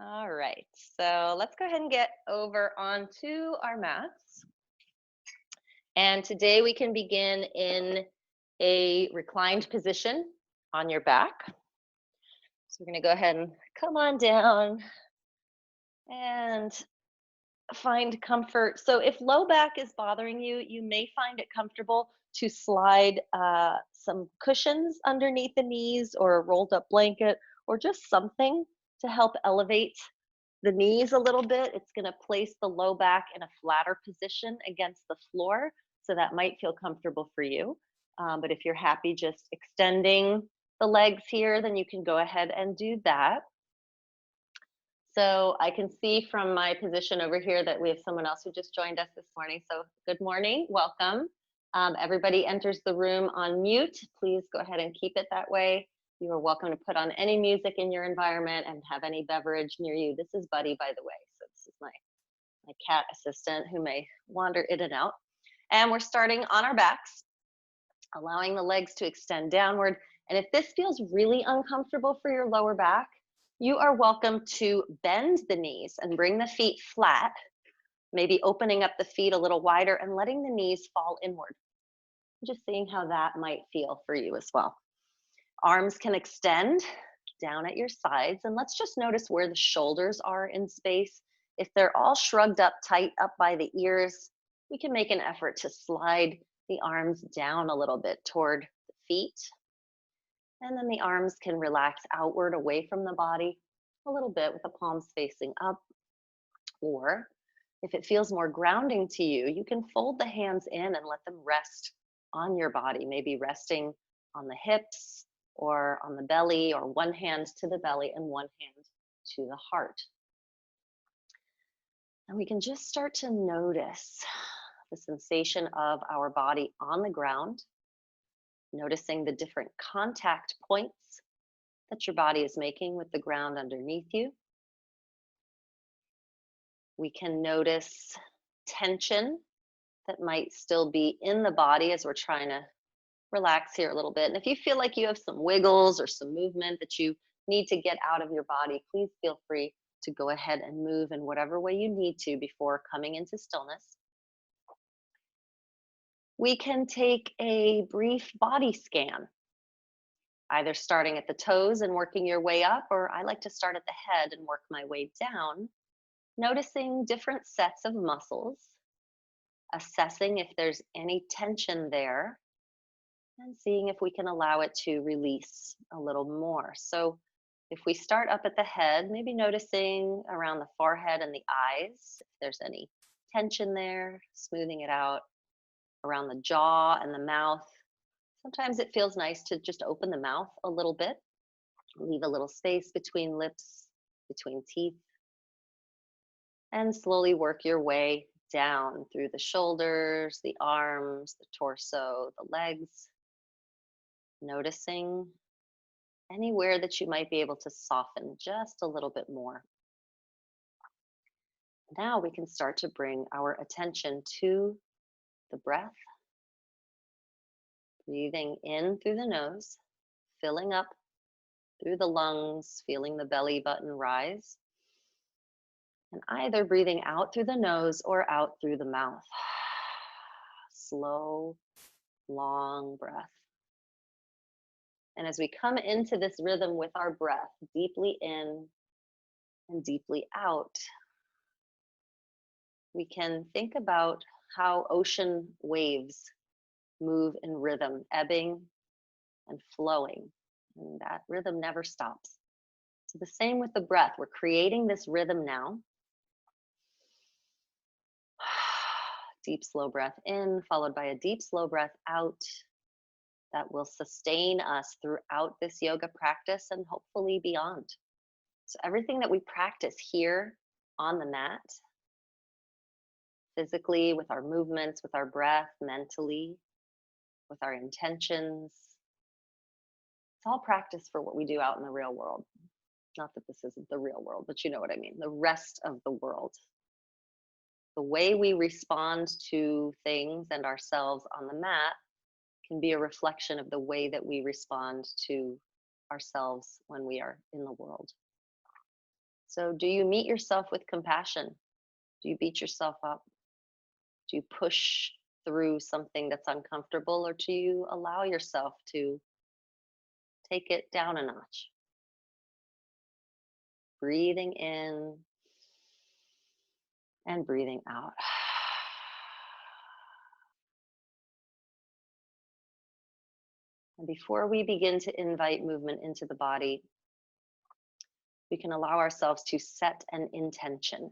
All right, so let's go ahead and get over onto our mats. And today we can begin in a reclined position on your back. So we're going to go ahead and come on down and find comfort. So if low back is bothering you, you may find it comfortable to slide some cushions underneath the knees or a rolled up blanket or just something to help elevate the knees a little bit. It's going to place the low back in a flatter position against the floor. So that might feel comfortable for you. But if you're happy just extending the legs here, then you can go ahead and do that. So I can see from my position over here that we have someone else who just joined us this morning. So good morning, welcome. Everybody enters the room on mute. Please go ahead and keep it that way. You are welcome to put on any music in your environment and have any beverage near you. This is Buddy, by the way. So this is my cat assistant who may wander in and out. And we're starting on our backs, allowing the legs to extend downward. And if this feels really uncomfortable for your lower back, you are welcome to bend the knees and bring the feet flat, maybe opening up the feet a little wider and letting the knees fall inward. Just seeing how that might feel for you as well. Arms can extend down at your sides, and let's just notice where the shoulders are in space. If they're all shrugged up tight up by the ears, we can make an effort to slide the arms down a little bit toward the feet. And then the arms can relax outward away from the body a little bit with the palms facing up. Or if it feels more grounding to you, you can fold the hands in and let them rest on your body, maybe resting on the hips or on the belly, or one hand to the belly and one hand to the heart. And we can just start to notice the sensation of our body on the ground, noticing the different contact points that your body is making with the ground underneath you. We can notice tension that might still be in the body as we're trying to relax here a little bit. And if you feel like you have some wiggles or some movement that you need to get out of your body, please feel free to go ahead and move in whatever way you need to before coming into stillness. We can take a brief body scan, either starting at the toes and working your way up, or I like to start at the head and work my way down, noticing different sets of muscles, assessing if there's any tension there, and seeing if we can allow it to release a little more. So if we start up at the head, maybe noticing around the forehead and the eyes, if there's any tension there, smoothing it out, around the jaw and the mouth. Sometimes it feels nice to just open the mouth a little bit, leave a little space between lips, between teeth, and slowly work your way down through the shoulders, the arms, the torso, the legs, noticing anywhere that you might be able to soften just a little bit more. Now we can start to bring our attention to the breath, breathing in through the nose, filling up through the lungs, feeling the belly button rise, and either breathing out through the nose or out through the mouth. Slow, long breath. And as we come into this rhythm with our breath, deeply in and deeply out, we can think about how ocean waves move in rhythm, ebbing and flowing, and that rhythm never stops. So the same with the breath. We're creating this rhythm now. Deep, slow breath in, followed by a deep, slow breath out that will sustain us throughout this yoga practice and hopefully beyond. So everything that we practice here on the mat, physically, with our movements, with our breath, mentally, with our intentions, it's all practice for what we do out in the real world. Not that this isn't the real world, but you know what I mean, the rest of the world. The way we respond to things and ourselves on the mat can be a reflection of the way that we respond to ourselves when we are in the world. So, do you meet yourself with compassion? Do you beat yourself up? Do you push through something that's uncomfortable, or do you allow yourself to take it down a notch? Breathing in and breathing out. And before we begin to invite movement into the body, we can allow ourselves to set an intention.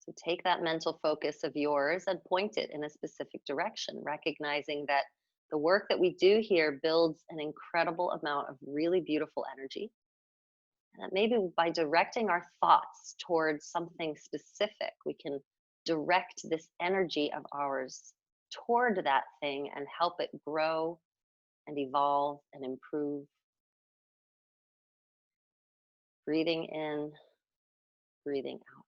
So take that mental focus of yours and point it in a specific direction, recognizing that the work that we do here builds an incredible amount of really beautiful energy. And that maybe by directing our thoughts towards something specific, we can direct this energy of ours toward that thing and help it grow and evolve and improve. Breathing in, breathing out.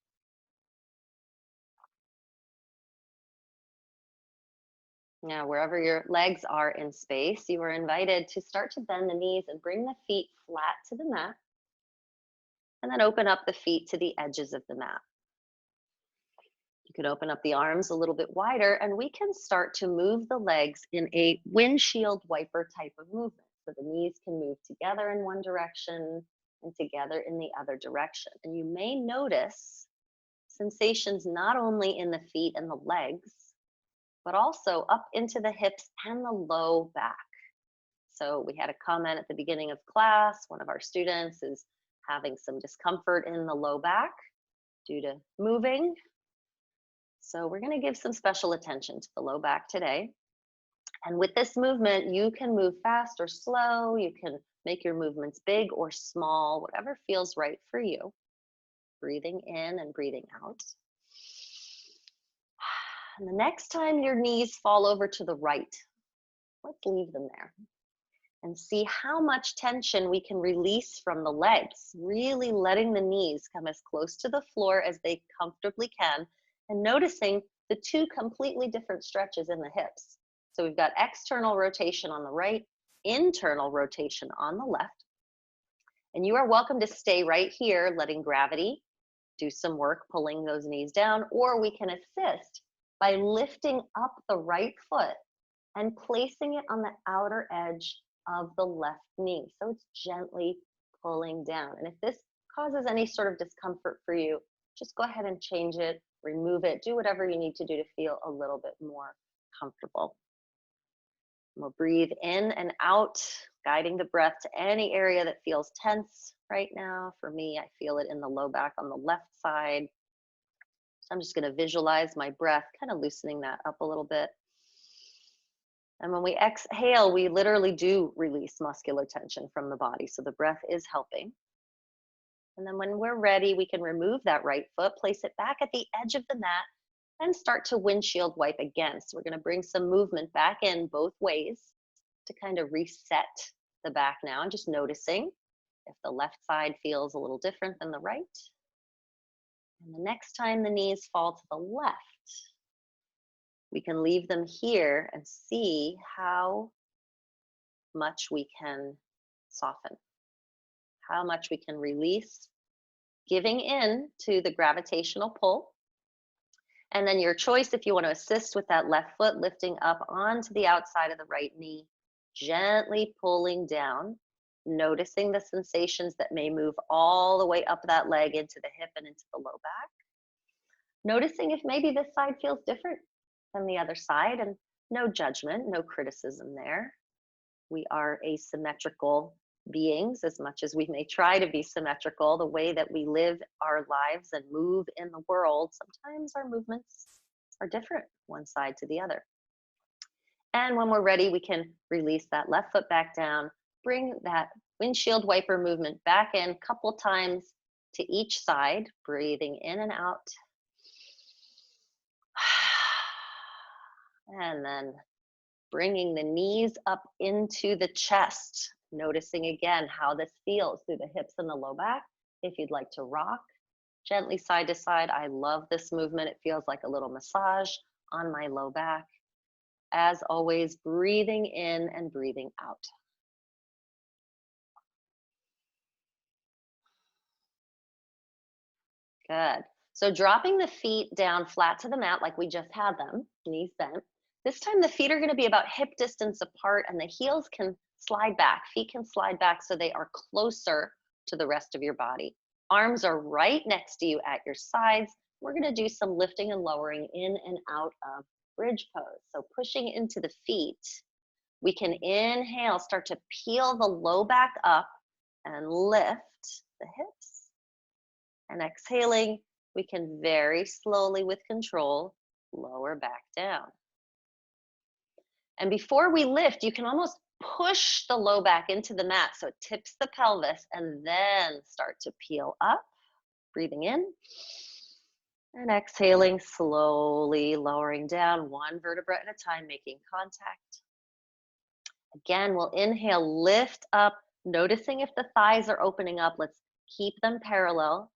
Now, wherever your legs are in space, you are invited to start to bend the knees and bring the feet flat to the mat, and then open up the feet to the edges of the mat. You can open up the arms a little bit wider, and we can start to move the legs in a windshield wiper type of movement. So the knees can move together in one direction and together in the other direction. And you may notice sensations not only in the feet and the legs, but also up into the hips and the low back. So we had a comment at the beginning of class. One of our students is having some discomfort in the low back due to moving. So we're going to give some special attention to the low back today. And with this movement, you can move fast or slow. You can make your movements big or small, whatever feels right for you. Breathing in and breathing out. And the next time your knees fall over to the right, let's leave them there and see how much tension we can release from the legs, really letting the knees come as close to the floor as they comfortably can, and noticing the two completely different stretches in the hips. So we've got external rotation on the right, internal rotation on the left. And you are welcome to stay right here, letting gravity do some work, pulling those knees down, or we can assist by lifting up the right foot and placing it on the outer edge of the left knee. So it's gently pulling down. And if this causes any sort of discomfort for you, just go ahead and change it, remove it, do whatever you need to do to feel a little bit more comfortable. We'll breathe in and out, guiding the breath to any area that feels tense right now. For me, I feel it in the low back on the left side. So I'm just going to visualize my breath, kind of loosening that up a little bit. And when we exhale, we literally do release muscular tension from the body. So the breath is helping. And then when we're ready, we can remove that right foot, place it back at the edge of the mat, and start to windshield wipe again. So we're going to bring some movement back in both ways to kind of reset the back now, and just noticing if the left side feels a little different than the right. And the next time the knees fall to the left, we can leave them here and see how much we can soften, how much we can release, giving in to the gravitational pull. And then your choice, if you want to assist with that left foot, lifting up onto the outside of the right knee, gently pulling down, noticing the sensations that may move all the way up that leg into the hip and into the low back. Noticing if maybe this side feels different than the other side, and no judgment, no criticism there. We are asymmetrical beings as much as we may try to be symmetrical. The way that we live our lives and move in the world, sometimes our movements are different one side to the other. And when we're ready, we can release that left foot back down, bring that windshield wiper movement back in a couple times to each side, breathing in and out. And then bringing the knees up into the chest, noticing again how this feels through the hips and the low back. If you'd like to rock gently side to side, I love this movement. It feels like a little massage on my low back. As always, breathing in and breathing out. Good. So dropping the feet down flat to the mat like we just had them, knees bent. This time the feet are going to be about hip distance apart and the heels can slide back. Feet can slide back so they are closer to the rest of your body. Arms are right next to you at your sides. We're going to do some lifting and lowering in and out of bridge pose. So pushing into the feet, we can inhale, start to peel the low back up and lift the hips. And exhaling, we can very slowly with control lower back down. And before we lift, you can almost push the low back into the mat so it tips the pelvis and then start to peel up. Breathing in and exhaling, slowly lowering down one vertebra at a time, making contact. Again, we'll inhale, lift up, noticing if the thighs are opening up. Let's keep them parallel.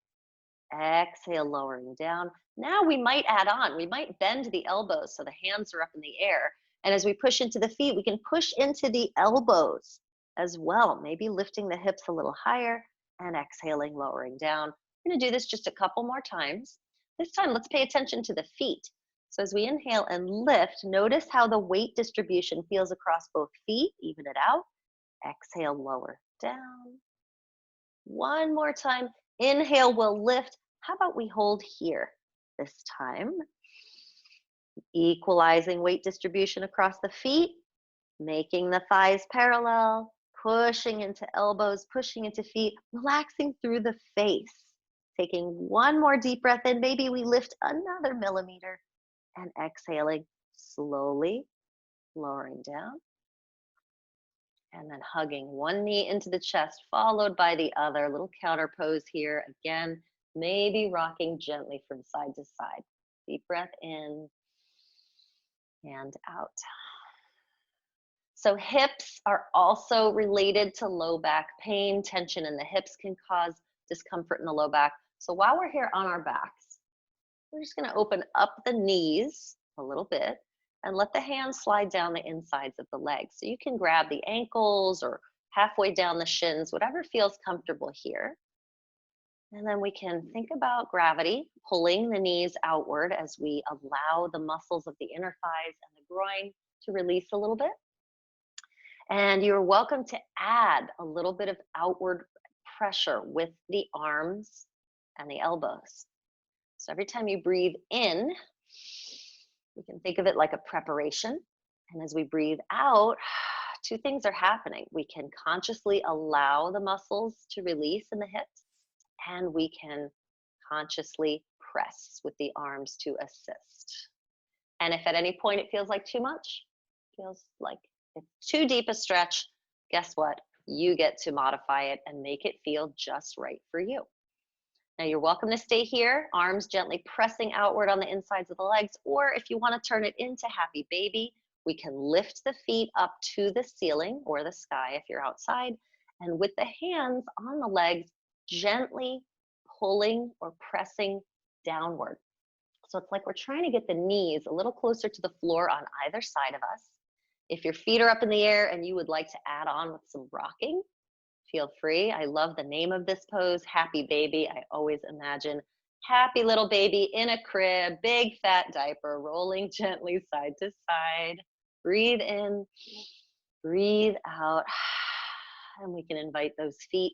Exhale, lowering down. Now we might add on. We might bend the elbows so the hands are up in the air. And as we push into the feet, we can push into the elbows as well. Maybe lifting the hips a little higher and exhaling, lowering down. We're going to do this just a couple more times. This time, let's pay attention to the feet. So as we inhale and lift, notice how the weight distribution feels across both feet. Even it out. Exhale, lower down. One more time. Inhale, we'll lift. How about we hold here this time? Equalizing weight distribution across the feet, making the thighs parallel, pushing into elbows, pushing into feet, relaxing through the face. Taking one more deep breath in, maybe we lift another millimeter and exhaling slowly, lowering down. And then hugging one knee into the chest, followed by the other. Little counter pose here. Again, maybe rocking gently from side to side. Deep breath in and out. So hips are also related to low back pain. Tension in the hips can cause discomfort in the low back. So while we're here on our backs, we're just going to open up the knees a little bit and let the hands slide down the insides of the legs. So you can grab the ankles or halfway down the shins, whatever feels comfortable here. And then we can think about gravity, pulling the knees outward as we allow the muscles of the inner thighs and the groin to release a little bit. And you're welcome to add a little bit of outward pressure with the arms and the elbows. So every time you breathe in, we can think of it like a preparation. And as we breathe out, two things are happening. We can consciously allow the muscles to release in the hips, and we can consciously press with the arms to assist. And if at any point it feels like too much, feels like it's too deep a stretch, guess what? You get to modify it and make it feel just right for you. Now you're welcome to stay here, arms gently pressing outward on the insides of the legs, or if you want to turn it into happy baby, we can lift the feet up to the ceiling or the sky if you're outside, and with the hands on the legs, gently pulling or pressing downward. So it's like we're trying to get the knees a little closer to the floor on either side of us. If your feet are up in the air and you would like to add on with some rocking, feel free. I love the name of this pose, Happy Baby. I always imagine happy little baby in a crib, big fat diaper, rolling gently side to side. Breathe in, breathe out. And we can invite those feet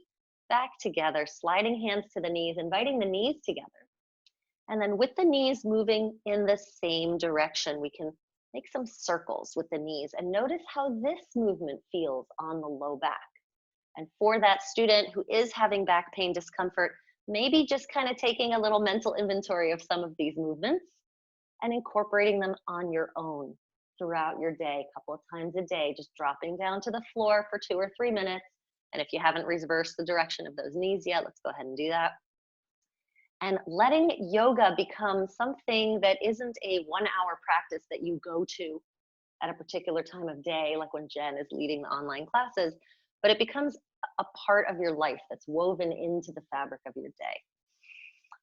back together, sliding hands to the knees, inviting the knees together. And then with the knees moving in the same direction, we can make some circles with the knees and notice how this movement feels on the low back. And for that student who is having back pain discomfort, maybe just kind of taking a little mental inventory of some of these movements and incorporating them on your own throughout your day, a couple of times a day, just dropping down to the floor for 2 or 3 minutes. And if you haven't reversed the direction of those knees yet, let's go ahead and do that. And letting yoga become something that isn't a 1-hour practice that you go to at a particular time of day, like when Jen is leading the online classes, but it becomes a part of your life that's woven into the fabric of your day.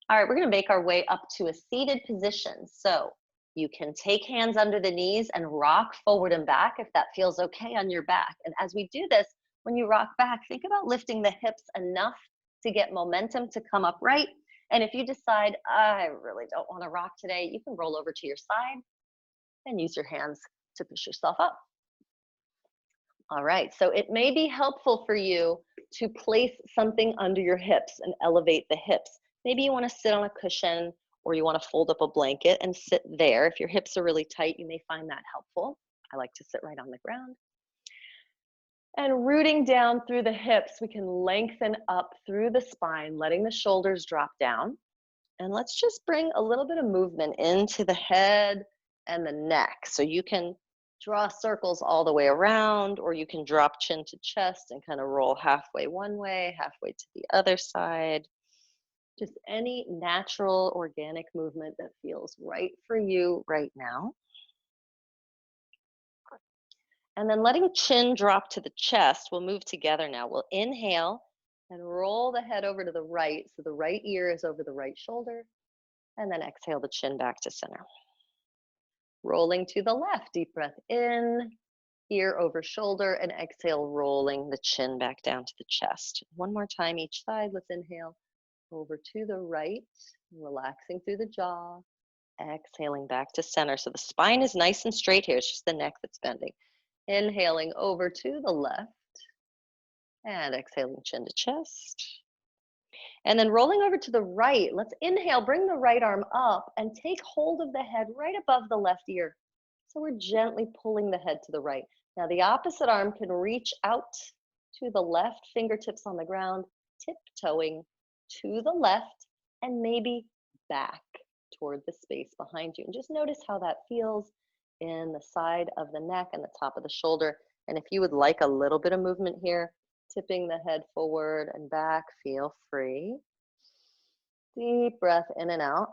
All right, we're gonna make our way up to a seated position. So you can take hands under the knees and rock forward and back if that feels okay on your back. And as we do this, when you rock back, think about lifting the hips enough to get momentum to come upright And if you decide, I really don't want to rock today, you can roll over to your side and use your hands to push yourself up. All right, so it may be helpful for you to place something under your hips and elevate the hips. Maybe you want to sit on a cushion or you want to fold up a blanket and sit there. If your hips are really tight, you may find that helpful. I like to sit right on the ground. And rooting down through the hips, we can lengthen up through the spine, letting the shoulders drop down. And let's just bring a little bit of movement into the head and the neck. So you can draw circles all the way around, or you can drop chin to chest and kind of roll halfway one way, halfway to the other side. Just any natural, organic movement that feels right for you right now. And then letting chin drop to the chest, we'll move together now. We'll inhale and roll the head over to the right. So the right ear is over the right shoulder. And then exhale the chin back to center. Rolling to the left, deep breath in, ear over shoulder, and exhale, rolling the chin back down to the chest. One more time each side. Let's inhale over to the right, relaxing through the jaw, exhaling back to center. So the spine is nice and straight here. It's just the neck that's bending. Inhaling over to the left and exhaling chin to chest. And then rolling over to the right, let's inhale, bring the right arm up and take hold of the head right above the left ear. So we're gently pulling the head to the right. Now the opposite arm can reach out to the left, fingertips on the ground, tiptoeing to the left and maybe back toward the space behind you. And just notice how that feels in the side of the neck and the top of the shoulder. And if you would like a little bit of movement here, tipping the head forward and back, feel free. Deep breath in and out.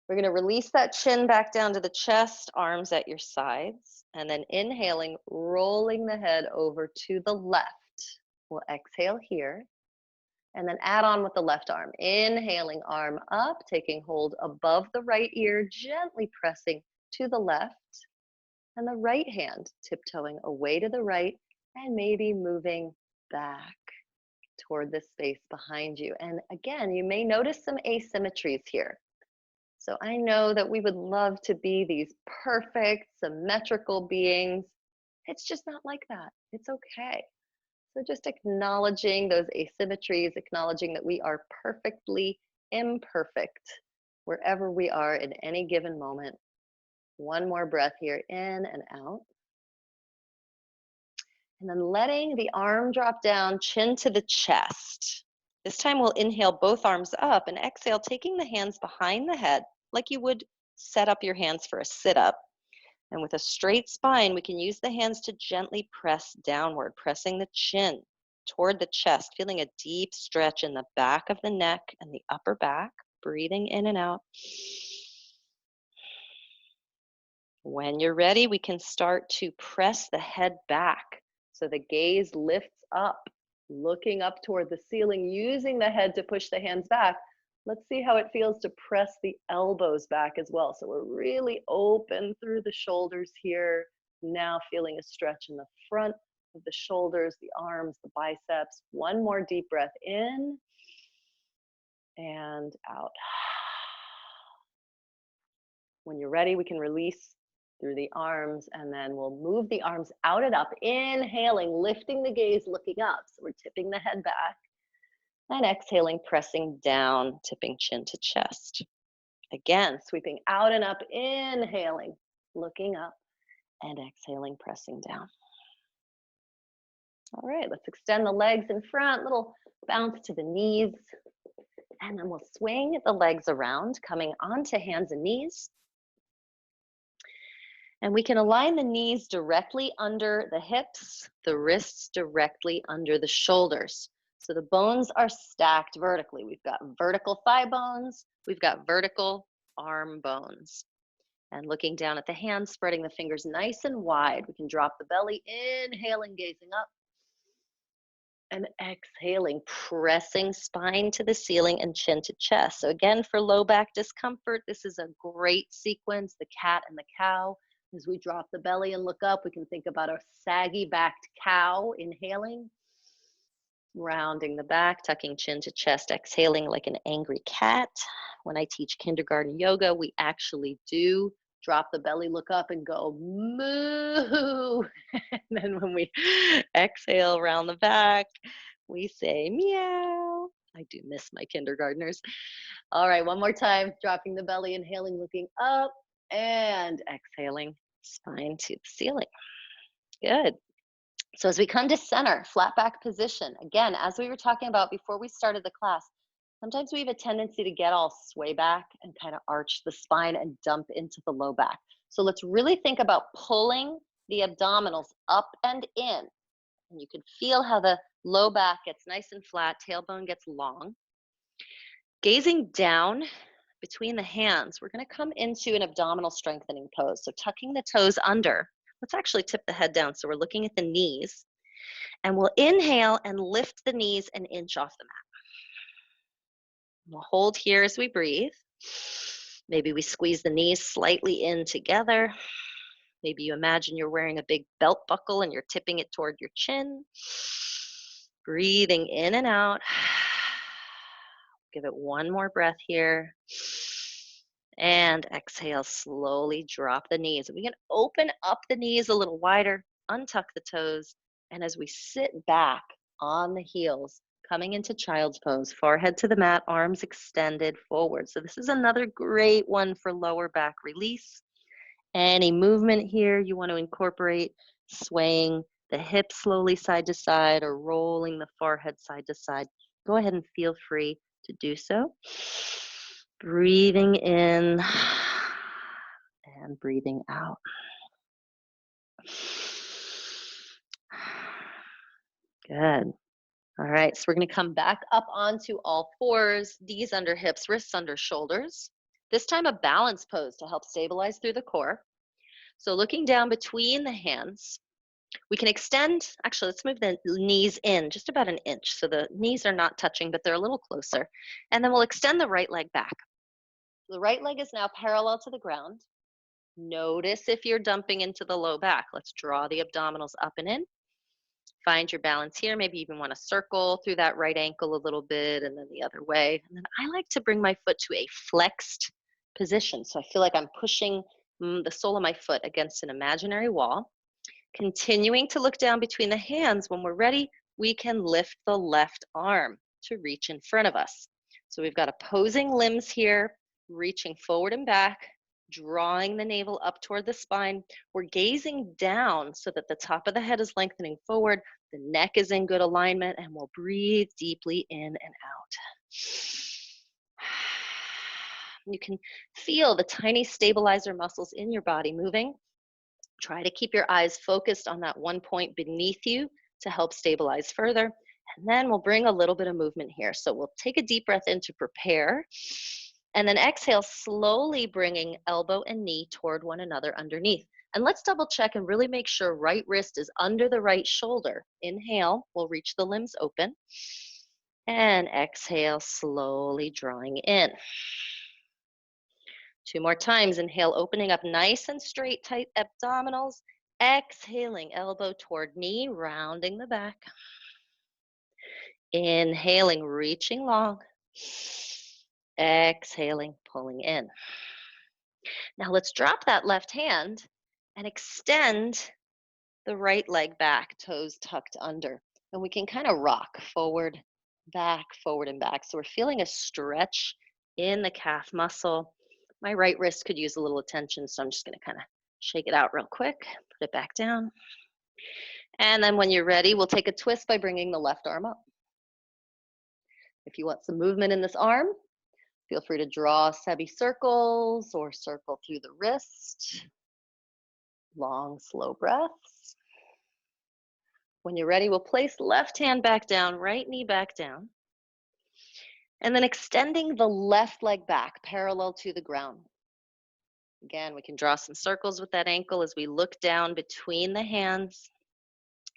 We're going to release that chin back down to the chest, arms at your sides, and then inhaling, rolling the head over to the left. We'll exhale here, and then add on with the left arm. Inhaling, arm up, taking hold above the right ear, gently pressing to the left, and the right hand tiptoeing away to the right, and maybe moving back toward the space behind you. And again, you may notice some asymmetries here. So I know that we would love to be these perfect, symmetrical beings. It's just not like that. It's okay. So just acknowledging those asymmetries, acknowledging that we are perfectly imperfect wherever we are in any given moment. One more breath here, in and out. And then letting the arm drop down, chin to the chest. This time we'll inhale both arms up and exhale, taking the hands behind the head like you would set up your hands for a sit-up. And with a straight spine, we can use the hands to gently press downward, pressing the chin toward the chest, feeling a deep stretch in the back of the neck and the upper back, breathing in and out. When you're ready, we can start to press the head back. So the gaze lifts up, looking up toward the ceiling, using the head to push the hands back. Let's see how it feels to press the elbows back as well. So we're really open through the shoulders here. Now feeling a stretch in the front of the shoulders, the arms, the biceps. One more deep breath in and out. When you're ready, we can release through the arms, and then we'll move the arms out and up, inhaling, lifting the gaze, looking up. So we're tipping the head back, and exhaling, pressing down, tipping chin to chest. Again, sweeping out and up, inhaling, looking up, and exhaling, pressing down. All right, let's extend the legs in front, little bounce to the knees, and then we'll swing the legs around, coming onto hands and knees. And we can align the knees directly under the hips, the wrists directly under the shoulders. So the bones are stacked vertically. We've got vertical thigh bones, we've got vertical arm bones. And looking down at the hands, spreading the fingers nice and wide. We can drop the belly, inhaling, gazing up. And exhaling, pressing spine to the ceiling and chin to chest. So again, for low back discomfort, this is a great sequence, the cat and the cow. As we drop the belly and look up, we can think about a saggy backed cow, inhaling, Rounding the back, tucking chin to chest, exhaling like an angry cat. When I teach kindergarten yoga, we actually do drop the belly, look up, and go moo. And then when we exhale round the back, we say meow. I do miss my kindergartners. All right, one more time. Dropping the belly, inhaling, looking up, and exhaling, spine to the ceiling. Good. So as we come to center, flat back position, again, as we were talking about before we started the class, sometimes we have a tendency to get all sway back and kind of arch the spine and dump into the low back. So let's really think about pulling the abdominals up and in. And you can feel how the low back gets nice and flat, tailbone gets long. Gazing down between the hands, we're going to come into an abdominal strengthening pose. So tucking the toes under. Let's actually tip the head down so we're looking at the knees. And we'll inhale and lift the knees an inch off the mat. We'll hold here as we breathe. Maybe we squeeze the knees slightly in together. Maybe you imagine you're wearing a big belt buckle and you're tipping it toward your chin. Breathing in and out. Give it one more breath here. And exhale, slowly drop the knees. We can open up the knees a little wider, untuck the toes, and as we sit back on the heels, coming into child's pose, forehead to the mat, arms extended forward. So this is another great one for lower back release. Any movement here you want to incorporate, swaying the hips slowly side to side or rolling the forehead side to side, go ahead and feel free to do so. Breathing in and breathing out. Good. All right, so we're going to come back up onto all fours, knees under hips, wrists under shoulders. This time a balance pose to help stabilize through the core. So looking down between the hands, we can extend, actually let's move the knees in just about an inch. So the knees are not touching, but they're a little closer. And then we'll extend the right leg back. The right leg is now parallel to the ground. Notice if you're dumping into the low back. Let's draw the abdominals up and in. Find your balance here. Maybe you even want to circle through that right ankle a little bit and then the other way. And then I like to bring my foot to a flexed position. So I feel like I'm pushing the sole of my foot against an imaginary wall. Continuing to look down between the hands. When we're ready, we can lift the left arm to reach in front of us. So we've got opposing limbs here, reaching forward and back, drawing the navel up toward the spine. We're gazing down so that the top of the head is lengthening forward, the neck is in good alignment, and we'll breathe deeply in and out. You can feel the tiny stabilizer muscles in your body moving. Try to keep your eyes focused on that one point beneath you to help stabilize further. And then we'll bring a little bit of movement here. So we'll take a deep breath in to prepare. And then exhale, slowly bringing elbow and knee toward one another underneath. And let's double check and really make sure right wrist is under the right shoulder. Inhale, we'll reach the limbs open. And exhale, slowly drawing in. Two more times. Inhale, opening up nice and straight, tight abdominals. Exhaling, elbow toward knee, rounding the back. Inhaling, reaching long. Exhaling, pulling in. Now let's drop that left hand and extend the right leg back, toes tucked under. And we can kind of rock forward, and back. So we're feeling a stretch in the calf muscle. My right wrist could use a little attention, so I'm just going to kind of shake it out real quick, put it back down. And then when you're ready, we'll take a twist by bringing the left arm up. If you want some movement in this arm, feel free to draw semicircles or circle through the wrist. Long, slow breaths. When you're ready, we'll place left hand back down, right knee back down. And then extending the left leg back parallel to the ground. Again, we can draw some circles with that ankle as we look down between the hands,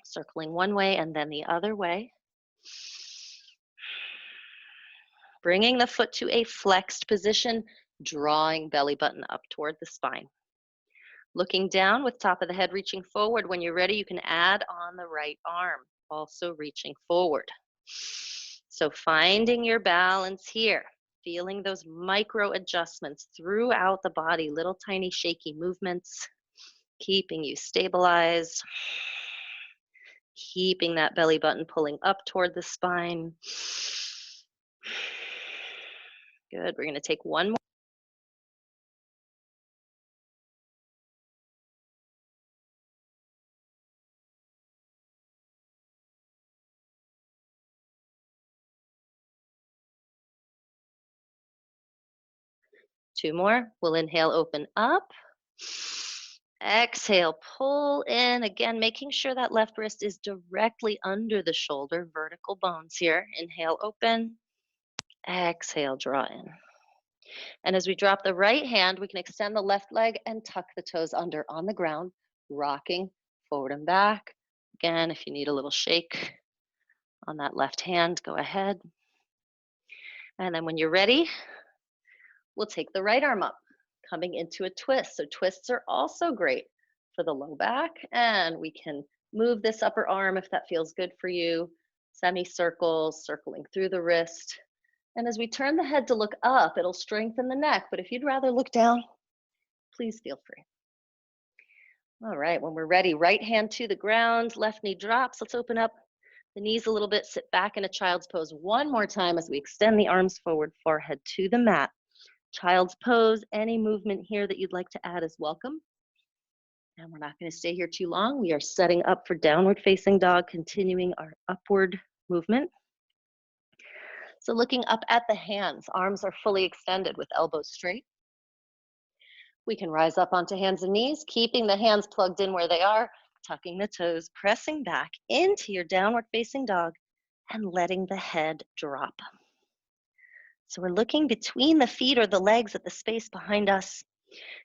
circling one way and then the other way. Bringing the foot to a flexed position, drawing belly button up toward the spine. Looking down with top of the head reaching forward. When you're ready, you can add on the right arm, also reaching forward. So finding your balance here, feeling those micro adjustments throughout the body, little tiny shaky movements, keeping you stabilized, keeping that belly button pulling up toward the spine. Good. We're going to take one more. Two more. We'll inhale, open up. Exhale, pull in. Again, making sure that left wrist is directly under the shoulder, vertical bones here. Inhale, open. Exhale, draw in. And as we drop the right hand, we can extend the left leg and tuck the toes under on the ground, rocking forward and back. Again, if you need a little shake on that left hand, go ahead. And then when you're ready, we'll take the right arm up, coming into a twist. So twists are also great for the low back, and we can move this upper arm if that feels good for you. Semicircles, circling through the wrist. And as we turn the head to look up, it'll strengthen the neck, but if you'd rather look down, please feel free. All right, when we're ready, right hand to the ground, left knee drops. Let's open up the knees a little bit, sit back in a child's pose one more time as we extend the arms forward, forehead to the mat. Child's pose, any movement here that you'd like to add is welcome. And we're not going to stay here too long. We are setting up for downward facing dog, continuing our upward movement. So looking up at the hands, arms are fully extended with elbows straight. We can rise up onto hands and knees, keeping the hands plugged in where they are, tucking the toes, pressing back into your downward facing dog, and letting the head drop. So we're looking between the feet or the legs at the space behind us.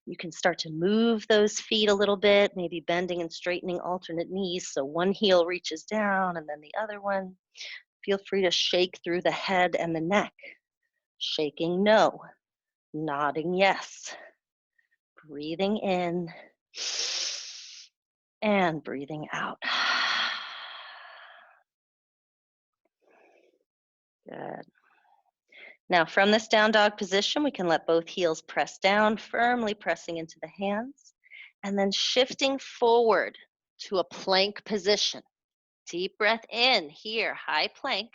You can start to move those feet a little bit, maybe bending and straightening alternate knees. So one heel reaches down and then the other one. Feel free to shake through the head and the neck. Shaking no, nodding yes. Breathing in and breathing out. Good. Now from this down dog position, we can let both heels press down, firmly pressing into the hands, and then shifting forward to a plank position. Deep breath in here, high plank.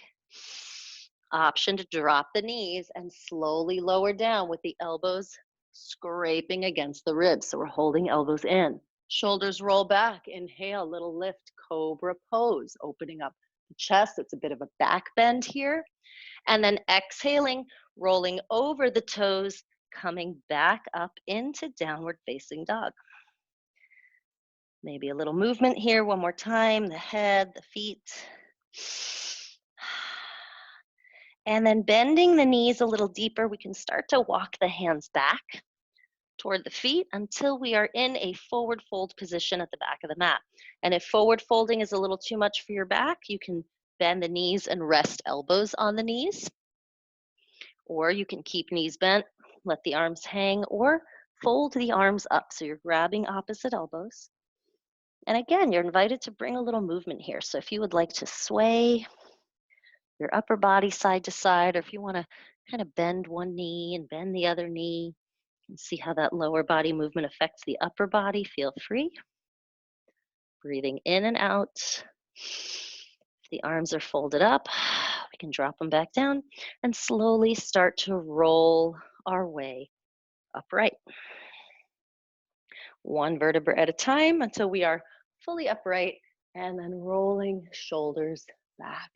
Option to drop the knees and slowly lower down with the elbows scraping against the ribs. So we're holding elbows in. Shoulders roll back. Inhale, little lift, cobra pose, opening up the chest. It's a bit of a back bend here. And then exhaling, rolling over the toes, coming back up into downward facing dog. Maybe a little movement here one more time, the head, the feet. And then bending the knees a little deeper, we can start to walk the hands back toward the feet until we are in a forward fold position at the back of the mat. And if forward folding is a little too much for your back, you can bend the knees and rest elbows on the knees. Or you can keep knees bent, let the arms hang, or fold the arms up so you're grabbing opposite elbows. And again, you're invited to bring a little movement here. So if you would like to sway your upper body side to side, or if you want to kind of bend one knee and bend the other knee, and see how that lower body movement affects the upper body, feel free. Breathing in and out. If the arms are folded up, we can drop them back down and slowly start to roll our way upright. One vertebra at a time until we are fully upright, and then rolling shoulders back.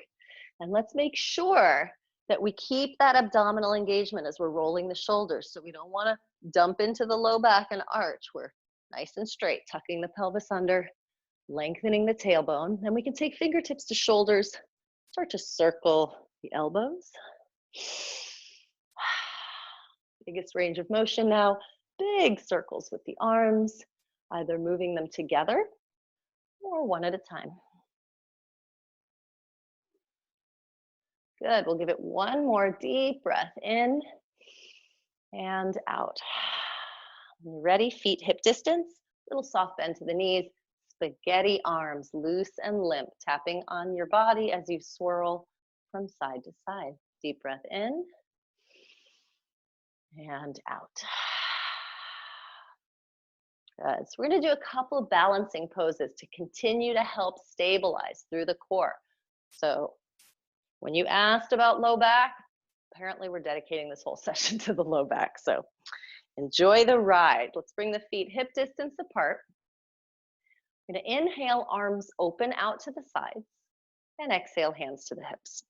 And let's make sure that we keep that abdominal engagement as we're rolling the shoulders. So we don't want to dump into the low back and arch. We're nice and straight, tucking the pelvis under, lengthening the tailbone. Then we can take fingertips to shoulders, start to circle the elbows. Biggest range of motion now, big circles with the arms, either moving them together or one at a time. Good, we'll give it one more deep breath in and out. When you're ready, feet hip distance, little soft bend to the knees, spaghetti arms, loose and limp, tapping on your body as you swirl from side to side. Deep breath in and out. Good. So we're going to do a couple of balancing poses to continue to help stabilize through the core. So when you asked about low back, apparently we're dedicating this whole session to the low back. So enjoy the ride. Let's bring the feet hip distance apart. We're going to inhale, arms open out to the sides, and exhale, hands to the hips.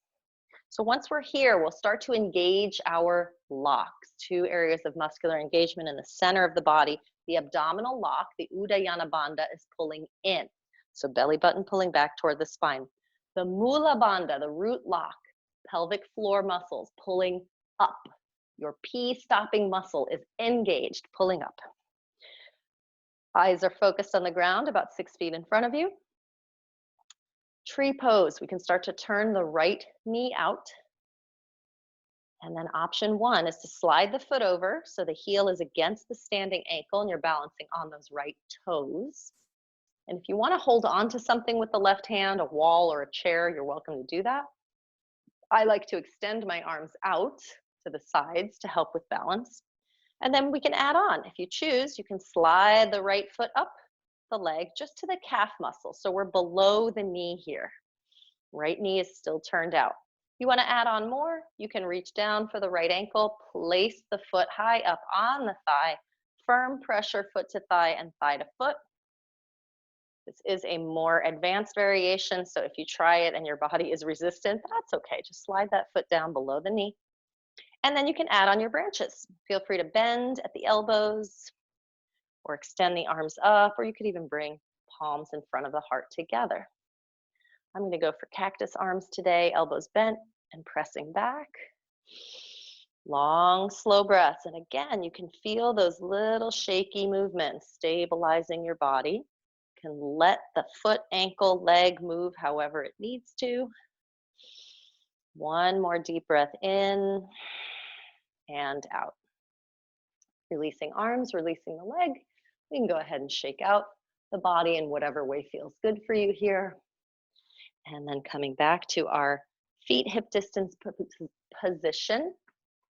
So once we're here, we'll start to engage our locks, 2 areas of muscular engagement in the center of the body. The abdominal lock, the Uddiyana Bandha, is pulling in. So belly button pulling back toward the spine. The Mula Bandha, the root lock, pelvic floor muscles pulling up. Your P stopping muscle is engaged, pulling up. Eyes are focused on the ground about 6 feet in front of you. Tree pose, we can start to turn the right knee out. And then option 1 is to slide the foot over so the heel is against the standing ankle and you're balancing on those right toes. And if you want to hold on to something with the left hand, a wall or a chair, you're welcome to do that. I like to extend my arms out to the sides to help with balance. And then we can add on. If you choose, you can slide the right foot up the leg just to the calf muscle. So we're below the knee here. Right knee is still turned out. If you want to add on more, you can reach down for the right ankle, place the foot high up on the thigh, firm pressure foot to thigh and thigh to foot. This is a more advanced variation, so if you try it and your body is resistant, that's okay. Just slide that foot down below the knee. And then you can add on your branches. Feel free to bend at the elbows or extend the arms up, or you could even bring palms in front of the heart together. I'm going to go for cactus arms today, elbows bent and pressing back. Long, slow breaths. And again, you can feel those little shaky movements stabilizing your body. You can let the foot, ankle, leg move however it needs to. One more deep breath in and out. Releasing arms, releasing the leg. We can go ahead and shake out the body in whatever way feels good for you here. And then coming back to our feet hip distance position,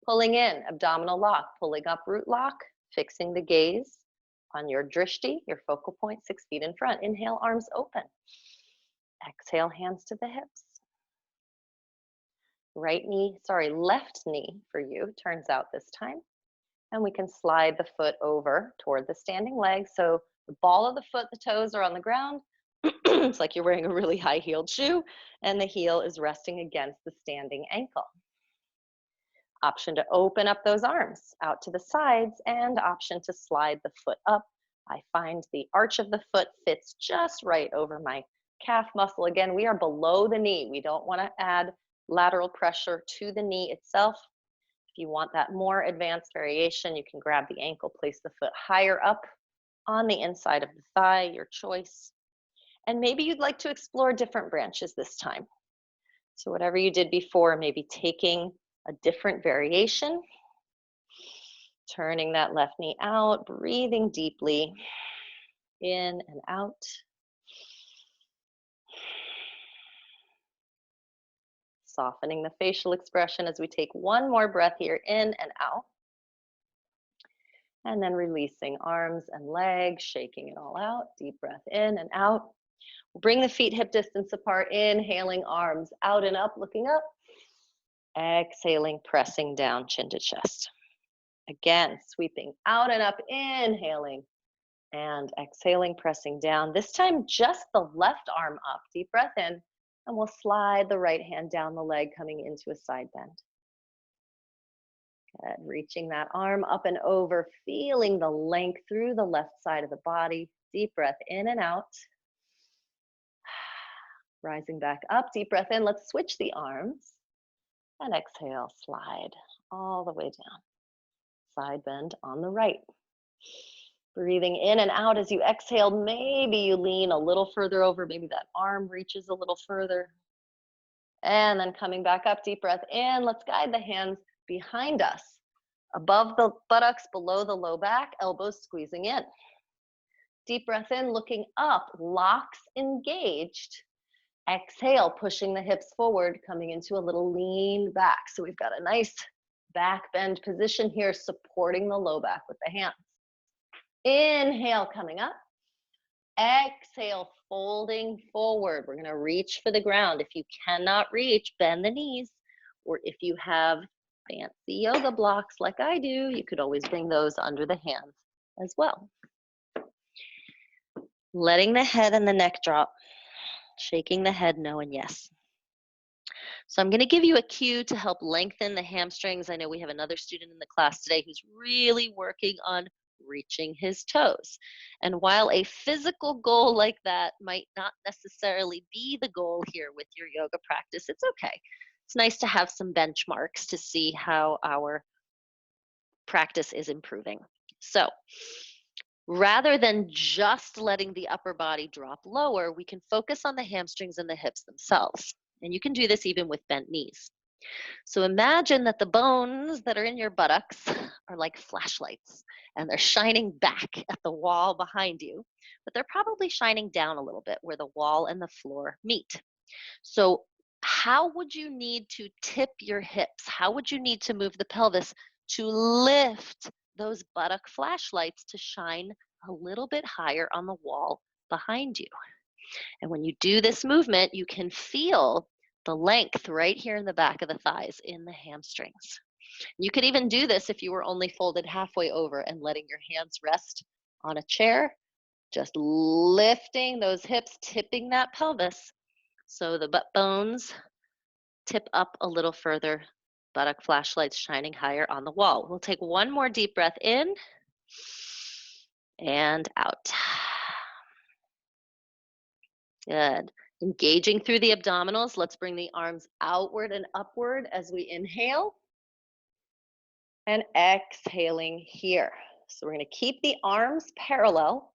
pulling in, abdominal lock, pulling up root lock, fixing the gaze on your drishti, your focal point, 6 feet in front. Inhale, arms open. Exhale, hands to the hips. Left knee for you turns out this time. And we can slide the foot over toward the standing leg. So the ball of the foot, the toes are on the ground. It's like you're wearing a really high-heeled shoe, and the heel is resting against the standing ankle. Option to open up those arms out to the sides, and option to slide the foot up. I find the arch of the foot fits just right over my calf muscle. Again, we are below the knee. We don't want to add lateral pressure to the knee itself. If you want that more advanced variation, you can grab the ankle, place the foot higher up on the inside of the thigh, your choice. And maybe you'd like to explore different branches this time. So whatever you did before, maybe taking a different variation, turning that left knee out, breathing deeply in and out. Softening the facial expression as we take one more breath here, in and out. And then releasing arms and legs, shaking it all out. Deep breath in and out. Bring the feet hip distance apart, inhaling arms out and up, looking up. Exhaling, pressing down, chin to chest. Again, sweeping out and up, inhaling and exhaling, pressing down. This time, just the left arm up. Deep breath in, and we'll slide the right hand down the leg, coming into a side bend. Good. Reaching that arm up and over, feeling the length through the left side of the body. Deep breath in and out. Rising back up, deep breath in. Let's switch the arms. And exhale, slide all the way down. Side bend on the right. Breathing in and out as you exhale. Maybe you lean a little further over. Maybe that arm reaches a little further. And then coming back up, deep breath in. Let's guide the hands behind us. Above the buttocks, below the low back, elbows squeezing in. Deep breath in, looking up, locks engaged. Exhale, pushing the hips forward, coming into a little lean back. So we've got a nice back bend position here, supporting the low back with the hands. Inhale, coming up. Exhale, folding forward. We're gonna reach for the ground. If you cannot reach, bend the knees. Or if you have fancy yoga blocks like I do, you could always bring those under the hands as well. Letting the head and the neck drop. Shaking the head no and yes. So I'm going to give you a cue to help lengthen the hamstrings. I know we have another student in the class today who's really working on reaching his toes. And while a physical goal like that might not necessarily be the goal here with your yoga practice, it's okay. It's nice to have some benchmarks to see how our practice is improving. So rather than just letting the upper body drop lower, we can focus on the hamstrings and the hips themselves. And you can do this even with bent knees. So imagine that the bones that are in your buttocks are like flashlights and they're shining back at the wall behind you, but they're probably shining down a little bit where the wall and the floor meet. So how would you need to tip your hips? How would you need to move the pelvis to lift those buttock flashlights to shine a little bit higher on the wall behind you? And when you do this movement, you can feel the length right here in the back of the thighs in the hamstrings. You could even do this if you were only folded halfway over and letting your hands rest on a chair, just lifting those hips, tipping that pelvis so the butt bones tip up a little further, buttock flashlights shining higher on the wall. We'll take one more deep breath in and out. Good. Engaging through the abdominals. Let's bring the arms outward and upward as we inhale. And exhaling here. So we're going to keep the arms parallel,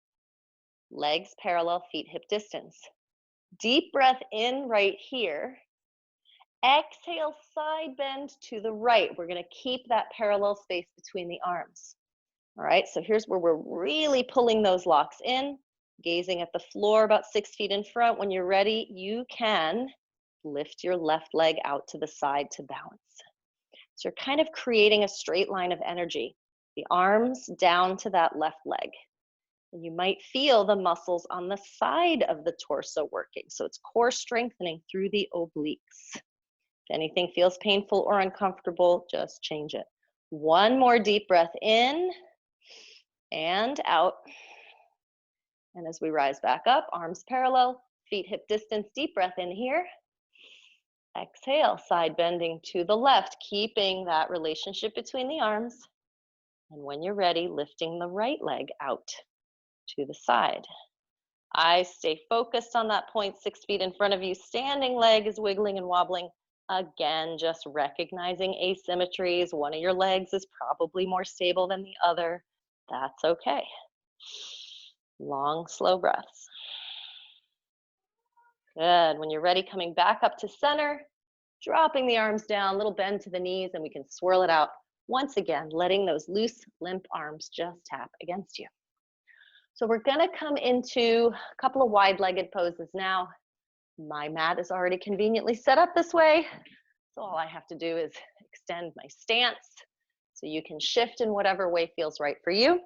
legs parallel, feet hip distance. Deep breath in right here. Exhale, side bend to the right. We're going to keep that parallel space between the arms. All right, so here's where we're really pulling those locks in, gazing at the floor about 6 feet in front. When you're ready, you can lift your left leg out to the side to balance. So you're kind of creating a straight line of energy, the arms down to that left leg. And you might feel the muscles on the side of the torso working. So it's core strengthening through the obliques. If anything feels painful or uncomfortable, just change it. One more deep breath in and out. And as we rise back up, arms parallel, feet hip distance, deep breath in here. Exhale, side bending to the left, keeping that relationship between the arms. And when you're ready, lifting the right leg out to the side. Eyes stay focused on that point 6 feet in front of you. Standing leg is wiggling and wobbling. Again, just recognizing asymmetries. One of your legs is probably more stable than the other. That's okay. Long, slow breaths. Good. When you're ready, coming back up to center, dropping the arms down, little bend to the knees, and we can swirl it out. Once again, letting those loose, limp arms just tap against you. So we're gonna come into a couple of wide-legged poses now. My mat is already conveniently set up this way. So all I have to do is extend my stance so you can shift in whatever way feels right for you.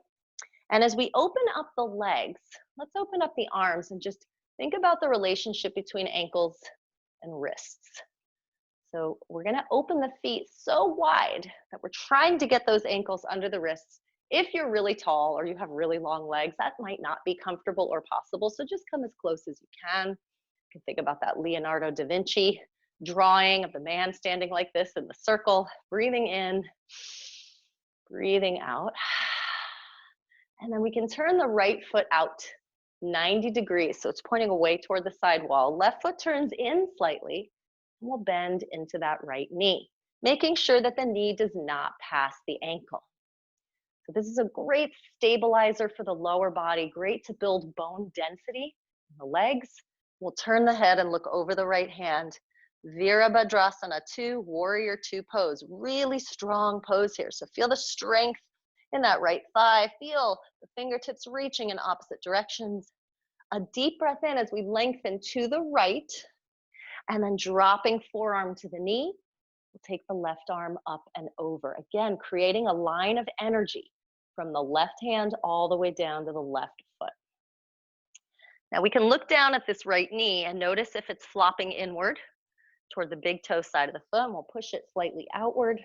And as we open up the legs, let's open up the arms and just think about the relationship between ankles and wrists. So we're gonna open the feet so wide that we're trying to get those ankles under the wrists. If you're really tall or you have really long legs, that might not be comfortable or possible. So just come as close as you can. You can think about that Leonardo da Vinci drawing of the man standing like this in the circle, breathing in, breathing out. And then we can turn the right foot out 90 degrees. So it's pointing away toward the side wall. Left foot turns in slightly, and we'll bend into that right knee, making sure that the knee does not pass the ankle. So this is a great stabilizer for the lower body, great to build bone density in the legs. We'll turn the head and look over the right hand. Virabhadrasana 2, Warrior 2 pose. Really strong pose here. So feel the strength in that right thigh. Feel the fingertips reaching in opposite directions. A deep breath in as we lengthen to the right. And then dropping forearm to the knee, we'll take the left arm up and over. Again, creating a line of energy from the left hand all the way down to the left foot. Now we can look down at this right knee and notice if it's flopping inward toward the big toe side of the foot, and we'll push it slightly outward.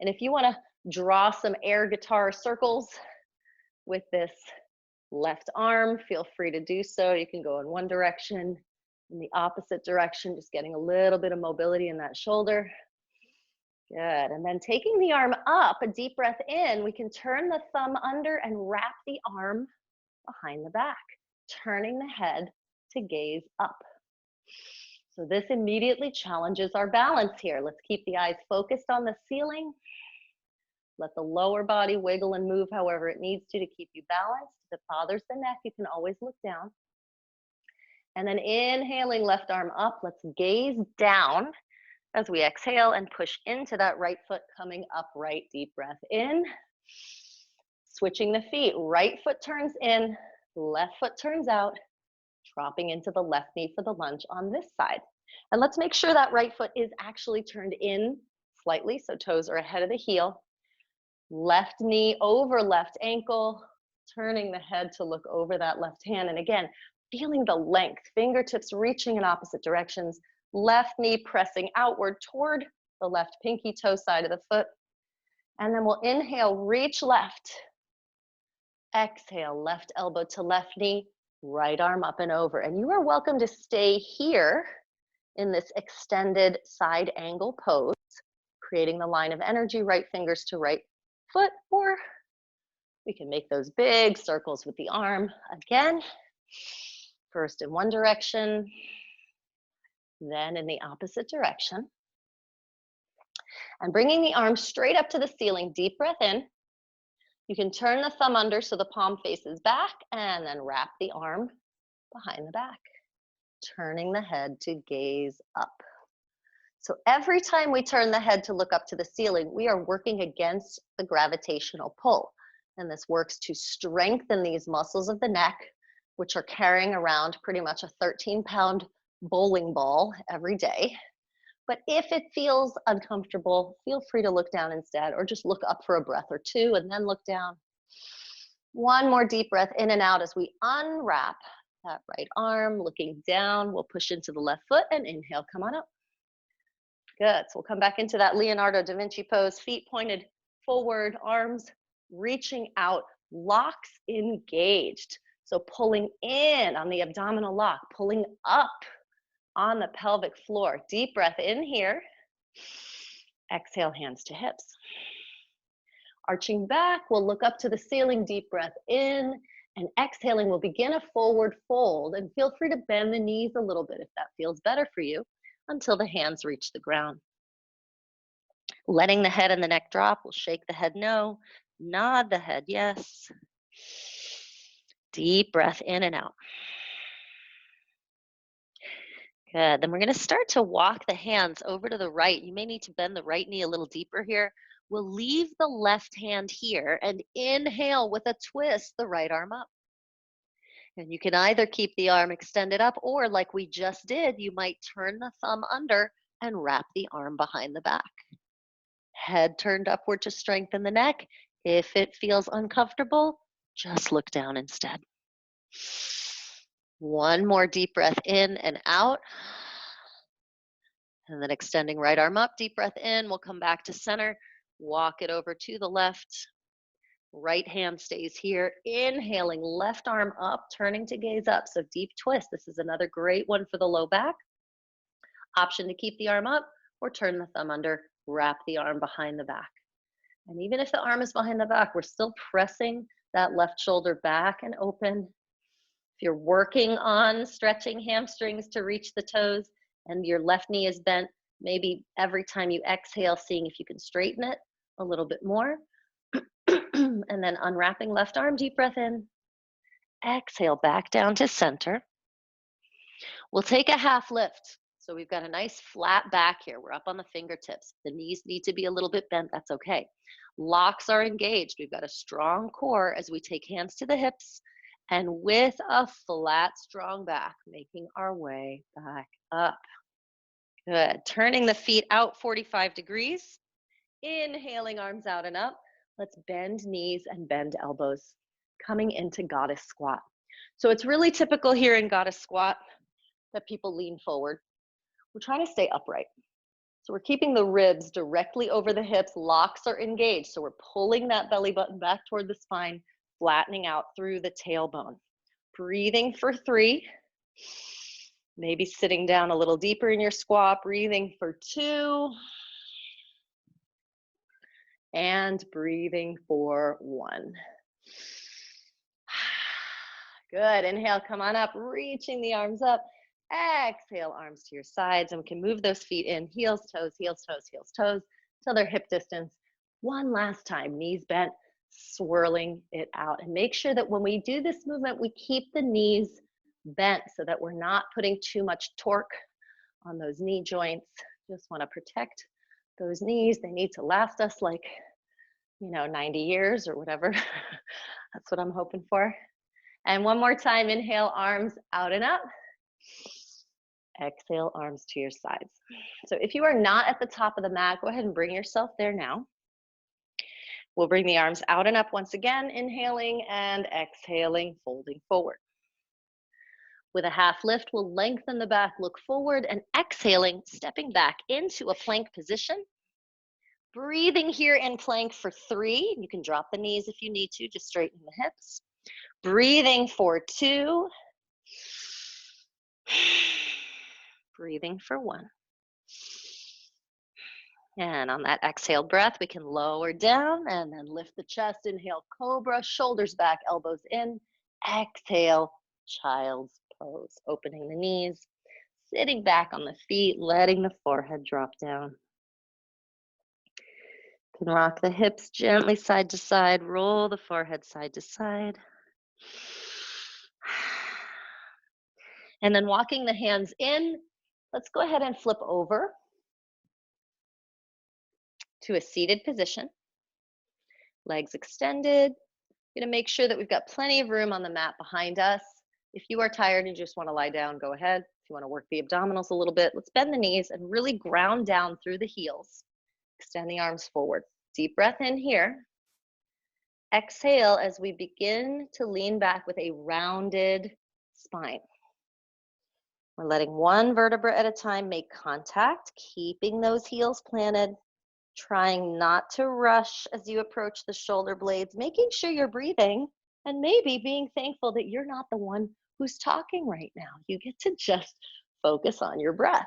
And if you want to draw some air guitar circles with this left arm, feel free to do so. You can go in one direction, in the opposite direction, just getting a little bit of mobility in that shoulder. Good. And then taking the arm up, a deep breath in, we can turn the thumb under and wrap the arm behind the back, turning the head to gaze up. So this immediately challenges our balance here. Let's keep the eyes focused on the ceiling. Let the lower body wiggle and move however it needs to keep you balanced. If it bothers the neck, you can always look down. And then inhaling left arm up, let's gaze down as we exhale and push into that right foot, coming upright. Deep breath in. Switching the feet, right foot turns in, left foot turns out, dropping into the left knee for the lunge on this side. And let's make sure that right foot is actually turned in slightly, so toes are ahead of the heel. Left knee over left ankle, turning the head to look over that left hand. And again, feeling the length, fingertips reaching in opposite directions, left knee pressing outward toward the left pinky toe side of the foot. And then we'll inhale, reach left. Exhale, left elbow to left knee, right arm up and over. And you are welcome to stay here in this extended side angle pose, creating the line of energy, right fingers to right foot, or we can make those big circles with the arm. Again, first in one direction, then in the opposite direction. And bringing the arm straight up to the ceiling, deep breath in. You can turn the thumb under so the palm faces back, and then wrap the arm behind the back, turning the head to gaze up. So every time we turn the head to look up to the ceiling, we are working against the gravitational pull. And this works to strengthen these muscles of the neck, which are carrying around pretty much a 13-pound bowling ball every day. But if it feels uncomfortable, feel free to look down instead, or just look up for a breath or two and then look down. One more deep breath in and out as we unwrap that right arm, looking down. We'll push into the left foot and inhale, come on up. Good, so we'll come back into that Leonardo da Vinci pose, feet pointed forward, arms reaching out, locks engaged. So pulling in on the abdominal lock, pulling up on the pelvic floor. Deep breath in here. Exhale, hands to hips. Arching back, we'll look up to the ceiling, deep breath in, and exhaling, we'll begin a forward fold, and feel free to bend the knees a little bit if that feels better for you until the hands reach the ground. Letting the head and the neck drop, we'll shake the head no, nod the head yes. Deep breath in and out. Good. Then we're going to start to walk the hands over to the right. You may need to bend the right knee a little deeper here. We'll leave the left hand here and inhale with a twist the right arm up. And you can either keep the arm extended up, or like we just did, you might turn the thumb under and wrap the arm behind the back. Head turned upward to strengthen the neck. If it feels uncomfortable, just look down instead. One more deep breath in and out. And then extending right arm up, deep breath in. We'll come back to center. Walk it over to the left. Right hand stays here. Inhaling, left arm up, turning to gaze up. So deep twist. This is another great one for the low back. Option to keep the arm up or turn the thumb under, wrap the arm behind the back. And even if the arm is behind the back, we're still pressing that left shoulder back and open. If you're working on stretching hamstrings to reach the toes and your left knee is bent, maybe every time you exhale, seeing if you can straighten it a little bit more. And then unwrapping left arm, deep breath in. Exhale back down to center. We'll take a half lift. So we've got a nice flat back here. We're up on the fingertips. The knees need to be a little bit bent. That's okay. Locks are engaged. We've got a strong core as we take hands to the hips. And with a flat, strong back, making our way back up. Good. Turning the feet out 45 degrees. Inhaling, arms out and up. Let's bend knees and bend elbows. Coming into goddess squat. So it's really typical here in goddess squat that people lean forward. We're trying to stay upright. So we're keeping the ribs directly over the hips. Locks are engaged. So we're pulling that belly button back toward the spine, flattening out through the tailbone. Breathing for 3. Maybe sitting down a little deeper in your squat. Breathing for 2. And breathing for 1. Good. Inhale, come on up, reaching the arms up. Exhale, arms to your sides, and we can move those feet in, heels, toes, heels, toes, heels, toes, till they're hip distance. One last time, knees bent, swirling it out. And make sure that when we do this movement, we keep the knees bent so that we're not putting too much torque on those knee joints. Just want to protect those knees. They need to last us like, 90 years or whatever. That's what I'm hoping for. And one more time, inhale, arms out and up. Exhale, arms to your sides. So if you are not at the top of the mat, go ahead and bring yourself there now. We'll bring the arms out and up once again, inhaling and exhaling, folding forward. With a half lift, we'll lengthen the back, look forward, and exhaling, stepping back into a plank position. Breathing here in plank for 3. You can drop the knees if you need to, just straighten the hips. Breathing for 2. Breathing for 1. And on that exhaled breath, we can lower down and then lift the chest. Inhale, cobra, shoulders back, elbows in. Exhale, child's pose. Opening the knees, sitting back on the feet, letting the forehead drop down. You can rock the hips gently side to side, roll the forehead side to side. And then walking the hands in, let's go ahead and flip over to a seated position. Legs extended. We're going to make sure that we've got plenty of room on the mat behind us. If you are tired and you just want to lie down, go ahead. If you want to work the abdominals a little bit, let's bend the knees and really ground down through the heels. Extend the arms forward. Deep breath in here. Exhale as we begin to lean back with a rounded spine. We're letting one vertebra at a time make contact, keeping those heels planted, trying not to rush as you approach the shoulder blades, making sure you're breathing, and maybe being thankful that you're not the one who's talking right now. You get to just focus on your breath.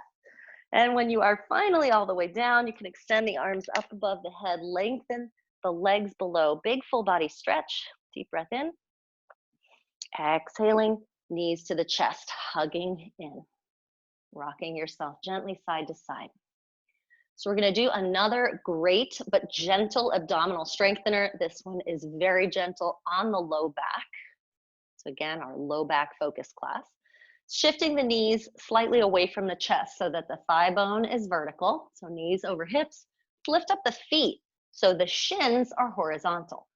And when you are finally all the way down, you can extend the arms up above the head, lengthen the legs below. Big full body stretch. Deep breath in. Exhaling, knees to the chest, hugging in. Rocking yourself gently side to side. So we're going to do another great but gentle abdominal strengthener. This one is very gentle on the low back. So again, our low back focus class. Shifting the knees slightly away from the chest so that the thigh bone is vertical. So knees over hips. Lift up the feet so the shins are horizontal.